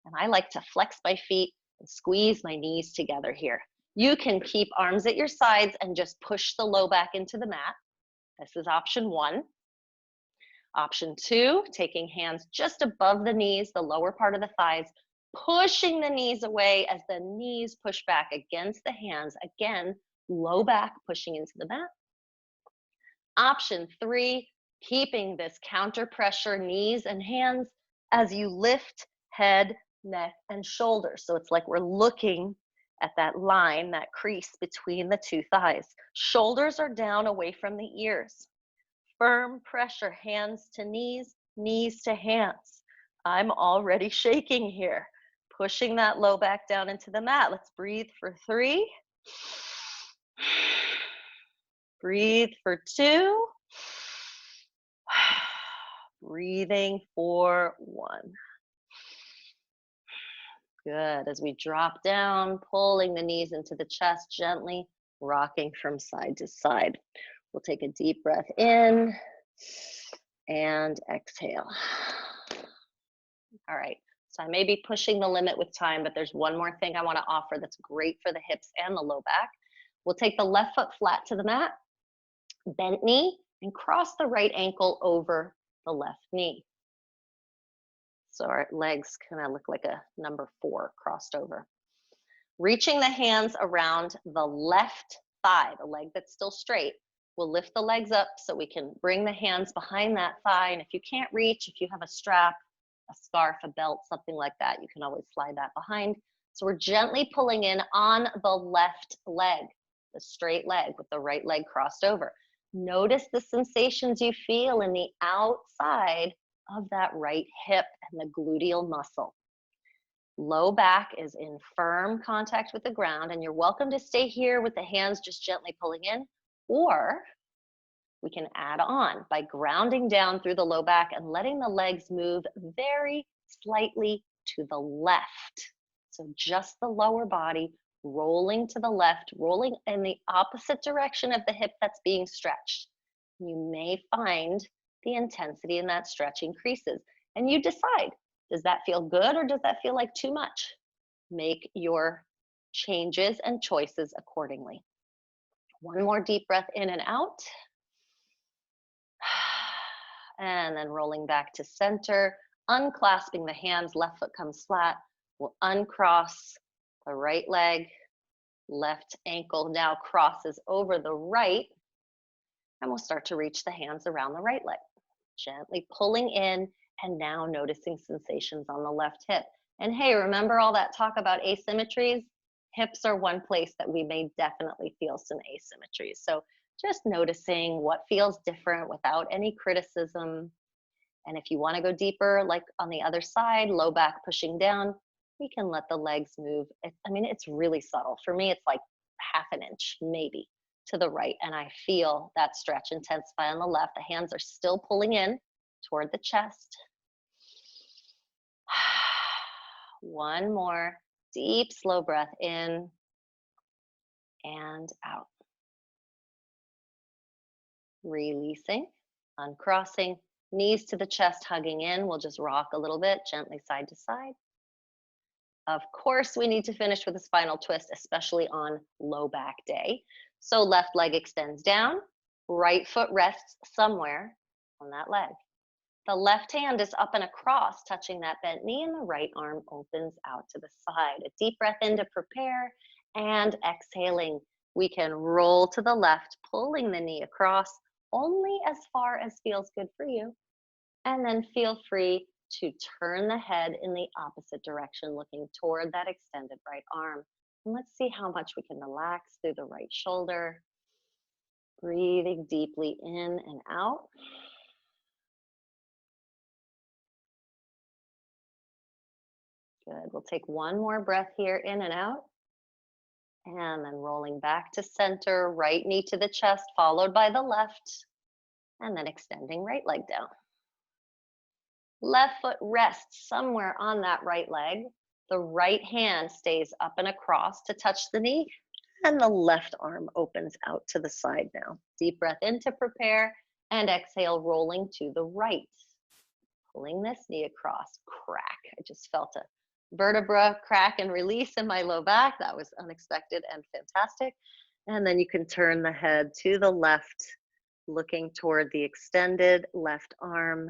And I like to flex my feet and squeeze my knees together here. You can keep arms at your sides and just push the low back into the mat. This is option 1. Option 2, taking hands just above the knees, the lower part of the thighs, pushing the knees away as the knees push back against the hands. Again, low back pushing into the mat. Option 3, keeping this counter pressure, knees and hands as you lift head, neck, and shoulders. So it's like we're looking at that line, that crease between the two thighs. Shoulders are down away from the ears. Firm pressure, hands to knees, knees to hands. I'm already shaking here. Pushing that low back down into the mat. Let's breathe for 3. Breathe for 2. Breathing for 1. Good. As we drop down, pulling the knees into the chest, gently rocking from side to side. We'll take a deep breath in and exhale. All right. So I may be pushing the limit with time, but there's one more thing I want to offer that's great for the hips and the low back. We'll take the left foot flat to the mat, bent knee, and cross the right ankle over the left knee. So our legs kind of look like a number 4 crossed over. Reaching the hands around the left thigh, the leg that's still straight. We'll lift the legs up so we can bring the hands behind that thigh. And if you can't reach, if you have a strap, a scarf, a belt, something like that, you can always slide that behind. So we're gently pulling in on the left leg, the straight leg with the right leg crossed over. Notice the sensations you feel in the outside of that right hip and the gluteal muscle. Low back is in firm contact with the ground, and you're welcome to stay here with the hands just gently pulling in, or we can add on by grounding down through the low back and letting the legs move very slightly to the left. So just the lower body rolling to the left, rolling in the opposite direction of the hip that's being stretched. You may find the intensity in that stretch increases, and you decide, does that feel good or does that feel like too much? Make your changes and choices accordingly. One more deep breath in and out. And then rolling back to center, unclasping the hands, left foot comes flat. We'll uncross the right leg, left ankle now crosses over the right, and we'll start to reach the hands around the right leg. Gently pulling in and now noticing sensations on the left hip. And hey, remember all that talk about asymmetries? Hips are one place that we may definitely feel some asymmetries. So just noticing what feels different without any criticism. And if you want to go deeper, like on the other side, low back pushing down, we can let the legs move. It's really subtle. For me, it's like half an inch, maybe, to the right. And I feel that stretch intensify on the left. The hands are still pulling in toward the chest. One more deep, slow breath in and out. Releasing, uncrossing, knees to the chest, hugging in. We'll just rock a little bit, gently side to side. Of course, we need to finish with a spinal twist, especially on low back day. So left leg extends down, right foot rests somewhere on that leg. The left hand is up and across, touching that bent knee, and the right arm opens out to the side. A deep breath in to prepare, and exhaling. We can roll to the left, pulling the knee across only as far as feels good for you. And then feel free to turn the head in the opposite direction, looking toward that extended right arm. And let's see how much we can relax through the right shoulder. Breathing deeply in and out. Good. We'll take one more breath here, in and out. And then rolling back to center, right knee to the chest, followed by the left. And then extending right leg down. Left foot rests somewhere on that right leg. The right hand stays up and across to touch the knee. And the left arm opens out to the side now. Deep breath in to prepare, and exhale, rolling to the right. Pulling this knee across, crack. I just felt a vertebra crack and release in my low back. That was unexpected and fantastic. And then you can turn the head to the left, looking toward the extended left arm,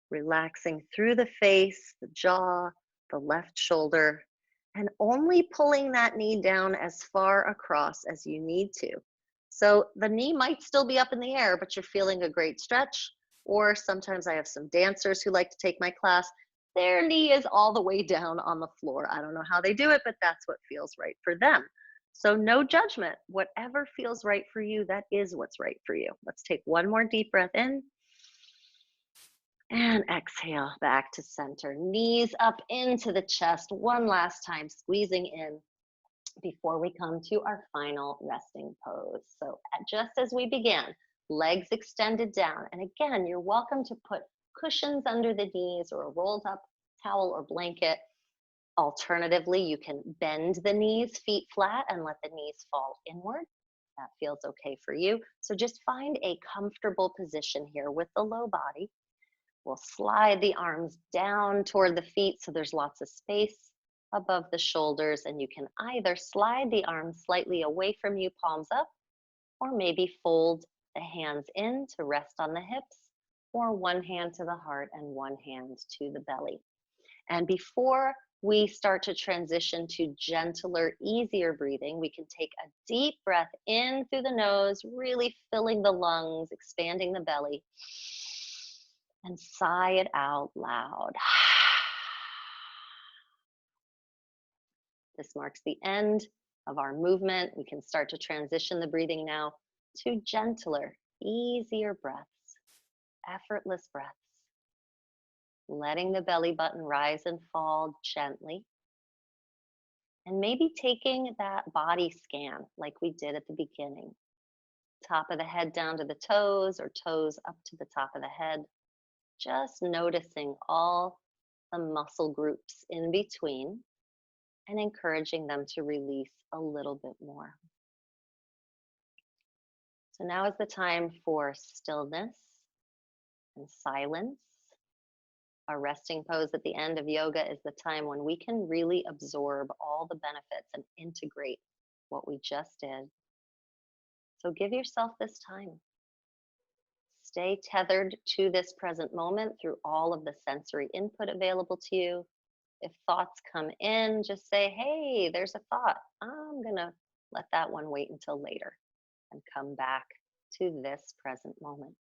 relaxing through the face, the jaw, the left shoulder, and only pulling that knee down as far across as you need to. So the knee might still be up in the air, but you're feeling a great stretch. Or sometimes I have some dancers who like to take my class. Their knee is all the way down on the floor. I don't know how they do it, but that's what feels right for them. So no judgment. Whatever feels right for you, that is what's right for you. Let's take one more deep breath in. And exhale back to center. Knees up into the chest one last time, squeezing in before we come to our final resting pose. So just as we began, legs extended down. And again, you're welcome to put cushions under the knees or a rolled up towel or blanket. Alternatively, you can bend the knees, feet flat, and let the knees fall inward. That feels okay for you. So just find a comfortable position here with the low body. We'll slide the arms down toward the feet so there's lots of space above the shoulders, and you can either slide the arms slightly away from you, palms up, or maybe fold the hands in to rest on the hips, or one hand to the heart and one hand to the belly. And before we start to transition to gentler, easier breathing, we can take a deep breath in through the nose, really filling the lungs, expanding the belly, and sigh it out loud. This marks the end of our movement. We can start to transition the breathing now to gentler, easier breaths, effortless breaths. Letting the belly button rise and fall gently. And maybe taking that body scan like we did at the beginning. Top of the head down to the toes, or toes up to the top of the head. Just noticing all the muscle groups in between and encouraging them to release a little bit more. So now is the time for stillness and silence. Our resting pose at the end of yoga is the time when we can really absorb all the benefits and integrate what we just did. So give yourself this time. Stay tethered to this present moment through all of the sensory input available to you. If thoughts come in, just say, hey, there's a thought. I'm going to let that one wait until later and come back to this present moment.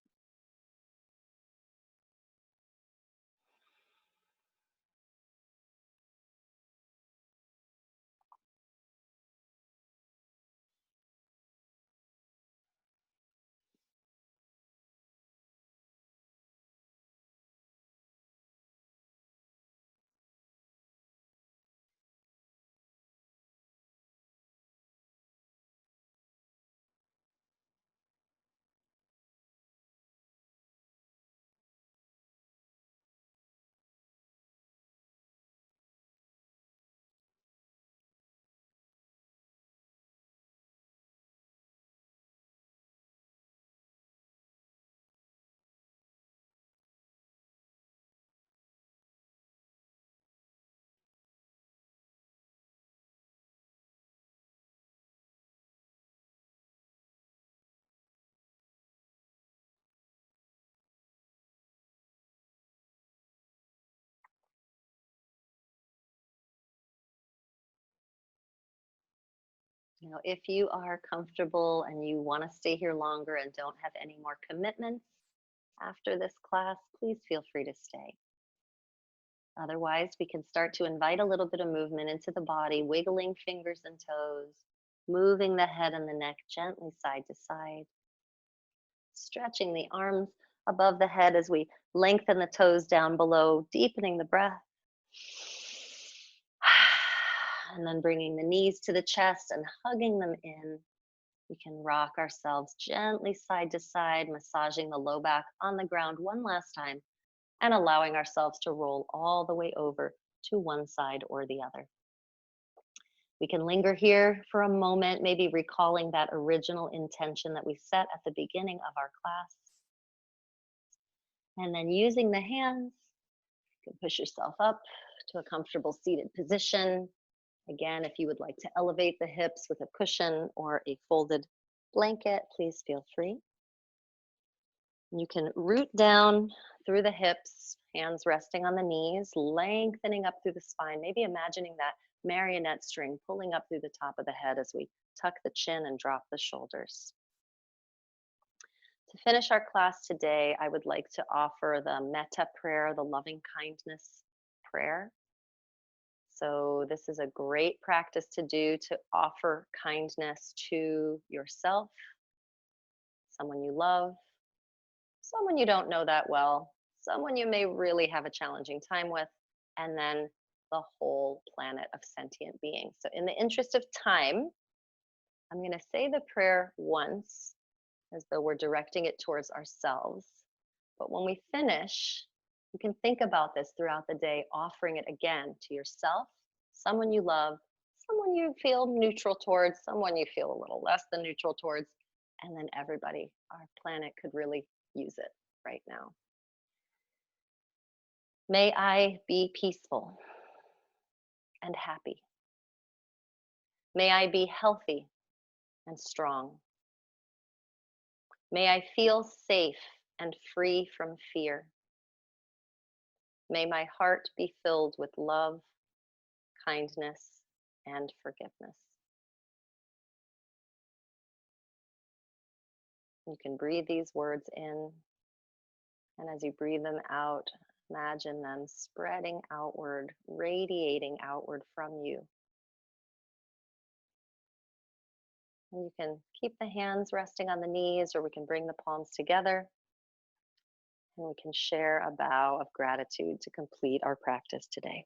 If you are comfortable and you want to stay here longer and don't have any more commitments after this class, please feel free to stay. Otherwise, we can start to invite a little bit of movement into the body, wiggling fingers and toes, moving the head and the neck gently side to side, stretching the arms above the head as we lengthen the toes down below, deepening the breath. And then bringing the knees to the chest and hugging them in. We can rock ourselves gently side to side, massaging the low back on the ground one last time, and allowing ourselves to roll all the way over to one side or the other. We can linger here for a moment, maybe recalling that original intention that we set at the beginning of our class. And then using the hands, you can push yourself up to a comfortable seated position. Again, if you would like to elevate the hips with a cushion or a folded blanket, please feel free. You can root down through the hips, hands resting on the knees, lengthening up through the spine, maybe imagining that marionette string pulling up through the top of the head as we tuck the chin and drop the shoulders. To finish our class today, I would like to offer the metta prayer, the loving kindness prayer. So this is a great practice to do to offer kindness to yourself, someone you love, someone you don't know that well, someone you may really have a challenging time with, and then the whole planet of sentient beings. So in the interest of time, I'm going to say the prayer once, as though we're directing it towards ourselves. But when we finish, you can think about this throughout the day, offering it again to yourself, someone you love, someone you feel neutral towards, someone you feel a little less than neutral towards, and then everybody. Our planet could really use it right now. May I be peaceful and happy. May I be healthy and strong. May I feel safe and free from fear. May my heart be filled with love, kindness, and forgiveness. You can breathe these words in, and as you breathe them out, imagine them spreading outward, radiating outward from you. And you can keep the hands resting on the knees, or we can bring the palms together, and we can share a bow of gratitude to complete our practice today.